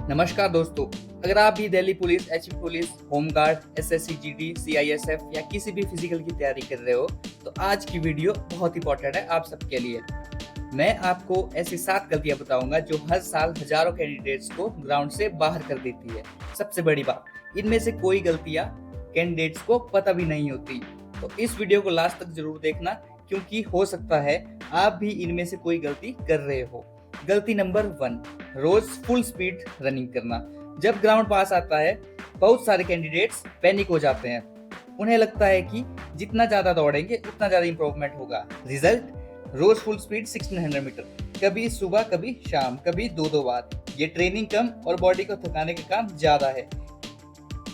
नमस्कार दोस्तों, अगर आप भी Delhi police, HP police, home guard, SSC GD, CISF या किसी भी फिजिकल की तैयारी कर रहे हो तो आज की वीडियो बहुत इंपॉर्टेंट है आप सबके लिए। मैं आपको ऐसी 7 गलतियां बताऊंगा जो हर साल हजारों कैंडिडेट्स को ग्राउंड से बाहर कर देती है। सबसे बड़ी बात, इनमें से कोई गलतियां कैंडिडेट्स को पता भी नहीं होती, तो इस वीडियो को लास्ट तक जरूर देखना क्योंकि हो सकता है आप भी इनमें से कोई गलती कर रहे हो। गलती नंबर 1, रोज फुल स्पीड रनिंग करना। जब ग्राउंड पास आता है बहुत सारे कैंडिडेट्स पैनिक हो जाते हैं। उन्हें लगता है कि जितना ज्यादा दौड़ेंगे उतना ज्यादा इंप्रूवमेंट होगा। रिजल्ट, रोज फुल स्पीड 1600 मीटर, कभी सुबह कभी शाम, कभी दो बार। ये ट्रेनिंग कम और बॉडी को थकाने का काम ज्यादा है।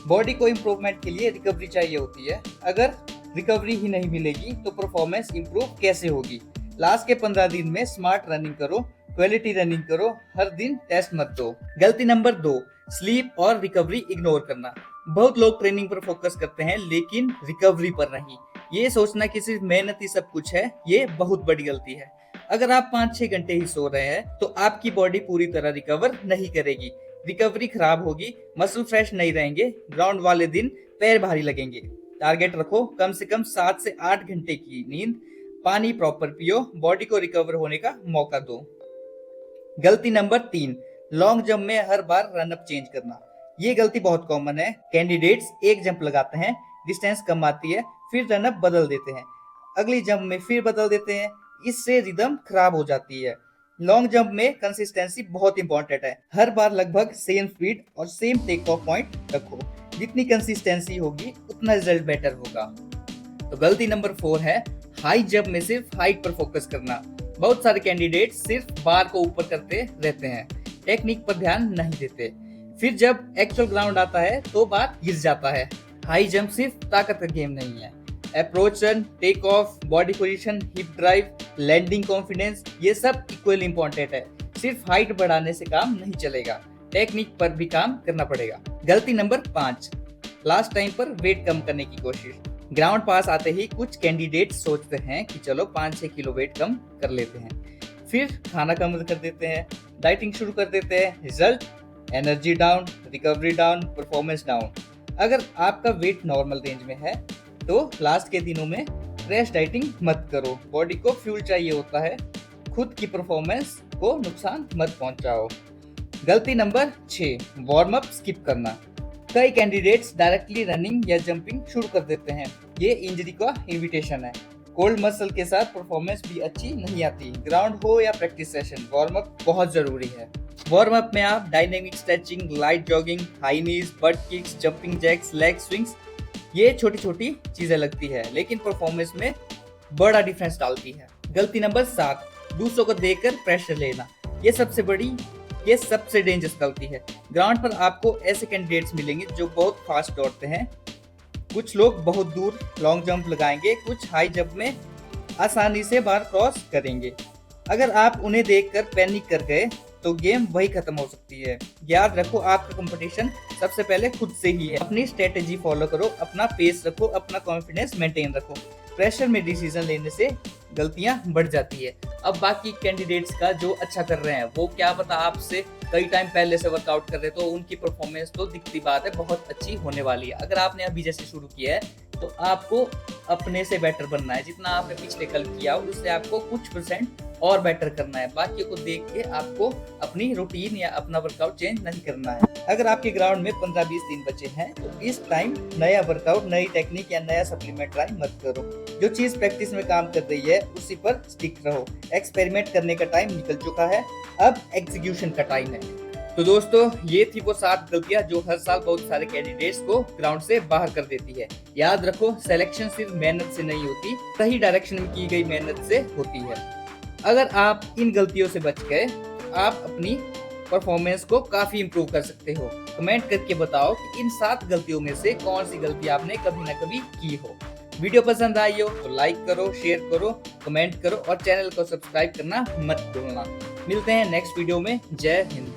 बॉडी को इम्प्रूवमेंट के लिए रिकवरी चाहिए होती है। अगर रिकवरी ही नहीं मिलेगी तो परफॉर्मेंस इंप्रूव कैसे होगी। लास्ट के 15 दिन में स्मार्ट रनिंग करो, क्वालिटी रनिंग करो, हर दिन टेस्ट मत दो। गलती नंबर 2, स्लीप और रिकवरी इग्नोर करना। बहुत लोग ट्रेनिंग पर फोकस करते हैं लेकिन रिकवरी पर नहीं। ये सोचना कि सिर्फ मेहनत ही सब कुछ है, ये बहुत बड़ी गलती है। अगर आप 5-6 घंटे ही सो रहे हैं तो आपकी बॉडी पूरी तरह रिकवर नहीं करेगी। रिकवरी खराब होगी, मसल फ्रेश नहीं रहेंगे, ग्राउंड वाले दिन पैर भारी लगेंगे। टारगेट रखो कम से कम 7 से 8 घंटे की नींद, पानी प्रॉपर पियो, बॉडी को रिकवर होने का मौका दो। गलती नंबर 3, लॉन्ग जंप में हर बार रन अप चेंज करना। ये गलती बहुत कॉमन है। कैंडिडेट्स एक जंप लगाते हैं, डिस्टेंस कम आती है, फिर रन अप बदल देते हैं, अगली जंप में फिर बदल देते हैं। इससे रिदम खराब हो जाती है। लॉन्ग जंप में कंसिस्टेंसी बहुत इंपॉर्टेंट है। हर बार लगभग सेम स्पीड और सेम टेक ऑफ पॉइंट रखो। जितनी कंसिस्टेंसी होगी उतना रिजल्ट बेटर होगा। तो गलती नंबर 4 है हाई जंप में सिर्फ हाइट पर फोकस करना। बहुत सारे कैंडिडेट सिर्फ बार को ऊपर करते रहते हैं, टेक्निक पर ध्यान नहीं देते। फिर जब एक्चुअल ग्राउंड आता है तो बार गिर जाता है। हाई जंप सिर्फ ताकत का गेम नहीं है। Approach run, take off, body position, hip drive, landing confidence, ये सब इक्वली इंपॉर्टेंट है। सिर्फ हाइट बढ़ाने से काम नहीं चलेगा, टेक्निक पर भी काम करना पड़ेगा। गलती नंबर 5, लास्ट टाइम पर वेट कम करने की कोशिश। ग्राउंड पास आते ही कुछ कैंडिडेट सोचते हैं कि चलो 5-6 किलो वेट कम कर लेते हैं, फिर खाना कम कर देते हैं, डाइटिंग शुरू कर देते हैं। Result, energy down, recovery down, performance down. अगर आपका वेट नॉर्मल रेंज में है तो लास्ट के दिनों में क्रैश डाइटिंग मत करो। बॉडी को फ्यूल चाहिए होता है, खुद की परफॉर्मेंस को नुकसान मत पहुंचाओ। गलती नंबर 6, वार्म अप स्किप करना। कई कैंडिडेट्स डायरेक्टली रनिंग या जंपिंग शुरू कर देते हैं। ये इंजरी का इन्विटेशन है। कोल्ड मसल के साथ परफॉर्मेंस भी अच्छी नहीं आती। ग्राउंड हो या प्रैक्टिस सेशन, वार्म अप बहुत जरूरी है। वार्म अप में आप dynamic stretching, light jogging, high knees, but kicks, jumping jacks, leg swings, ये छोटी छोटी चीजें लगती है लेकिन परफॉर्मेंस में बड़ा डिफरेंस डालती है। गलती नंबर 7, दूसरों को देखकर प्रेशर लेना। ये सबसे डेंजरस गलती है। ग्राउंड पर आपको ऐसे कैंडिडेट्स मिलेंगे जो बहुत फास्ट दौड़ते हैं। कुछ लोग बहुत दूर लॉन्ग जंप लगाएंगे, कुछ हाई जंप में आसानी से बार क्रॉस करेंगे। अगर आप उन्हें देखकर पैनिक कर गए तो गेम वही खत्म हो सकती है। याद रखो आपका कंपटीशन सबसे पहले खुद से ही है। अपनी स्ट्रेटेजी फॉलो करो, अपना पेस रखो, अपना कॉन्फिडेंस मेंटेन रखो। प्रेशर में डिसीजन लेने से गलतियां बढ़ जाती है। अब बाकी कैंडिडेट्स का जो अच्छा कर रहे हैं वो क्या पता आपसे कई टाइम पहले से वर्कआउट कर रहे तो उनकी परफॉर्मेंस तो दिखती बात है बहुत अच्छी होने वाली है। अगर आपने अभी जैसे शुरू किया है तो आपको अपने से बेटर बनना है। जितना आपने पिछले कल किया उससे आपको कुछ % और बेटर करना है। बाकियों को देख के आपको अपनी रूटीन या अपना वर्कआउट चेंज नहीं करना है। अगर आपके ग्राउंड में 15-20 दिन बचे हैं तो इस टाइम नया वर्कआउट, नई टेक्निक या नया सप्लीमेंट ट्राई मत करो। जो चीज प्रैक्टिस में काम कर रही है उसी पर स्टिक रहो। एक्सपेरिमेंट करने का टाइम निकल चुका है, अब एग्जीक्यूशन का टाइम है। तो दोस्तों, ये थी वो 7 गलतियां जो हर साल बहुत सारे कैंडिडेट्स को ग्राउंड से बाहर कर देती है। याद रखो, सिलेक्शन सिर्फ मेहनत से नहीं होती, सही डायरेक्शन में की गई मेहनत से होती है। अगर आप इन गलतियों से बच गए आप अपनी परफॉर्मेंस को काफी इंप्रूव कर सकते हो। कमेंट करके बताओ कि इन 7 गलतियों में से कौन सी गलती आपने कभी ना कभी की हो। वीडियो पसंद आई हो तो लाइक करो, शेयर करो, कमेंट करो और चैनल को सब्सक्राइब करना मत भूलना। मिलते हैं नेक्स्ट वीडियो में। जय हिंद।